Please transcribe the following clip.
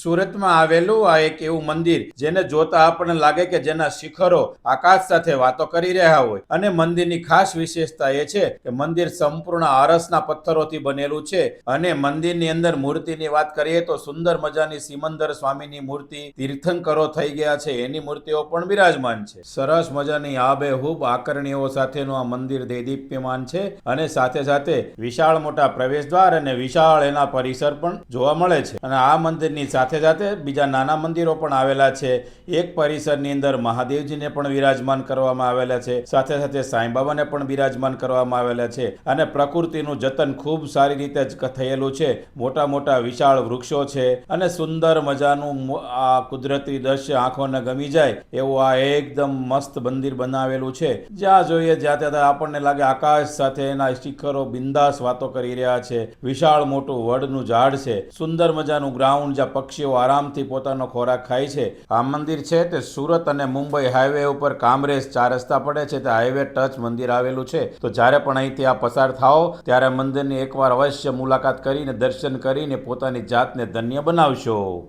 સુરતમાં આવેલું આ એક એવું મંદિર જેને જોતા આપણને લાગે કે જેના શિખરો આકાશ સાથે વાતો કરી રહ્યા હોય, અને મંદિરની ખાસ વિશેષતા એ છે કે મંદિર સંપૂર્ણ આરસના પથ્થરોથી બનેલું છે, અને મંદિરની અંદર મૂર્તિની વાત કરીએ તો સુંદર મજાની સિમંદર સ્વામીની મૂર્તિ, તીર્થંકરો થઈ ગયા છે એની મૂર્તિઓ પણ બિરાજમાન છે. સરસ મજાની આબેહૂબ આકરણીઓ સાથેનું આ મંદિર દેદીપ્યમાન છે, અને સાથે સાથે વિશાળ મોટા પ્રવેશદ્વાર અને વિશાળ એના પરિસર પણ જોવા મળે છે. અને આ મંદિરની સાથે સાથે બીજા નાના મંદિરો પણ આવેલા છે. એક પરિસરની અંદર મહાદેવજીને પણ વિરાજમાન કરવામાં આવેલા છે, સાથે સાથે સાંઈબાબાને પણ બિરાજમાન કરવામાં આવેલા છે, અને પ્રકૃતિનું જતન ખૂબ સારી રીતે જ થયેલું છે. મોટા મોટા વિશાળ વૃક્ષો છે, અને સુંદર મજાનું આ કુદરતી દ્રશ્ય આંખોને ગમી જાય એવું આ એકદમ મસ્ત મંદિર બનાવેલું છે. જ્યાં જોઈએ જ્યાં ત્યાં આપણને લાગે આકાશ સાથે એના શિખરો બિંદાસ વાતો કરી રહ્યા છે. વિશાળ મોટું વડનું ઝાડ છે, સુંદર મજાનું ગ્રાઉન્ડ જ્યાં પક્ષીઓ આરામથી પોતાનો ખોરાક ખાય છે. આ મંદિર છે તે સુરત અને મુંબઈ હાઈવે ઉપર કામરેજ 4 રસ્તા પડે છે તે હાઈવે ટચ મંદિર આવેલું છે. તો જ્યારે પણ અહીંથી આ પસાર થાઓ ત્યારે મંદિરની એકવાર અવશ્ય મુલાકાત કરીને દર્શન કરીને પોતાની જાતને ધન્ય બનાવશો.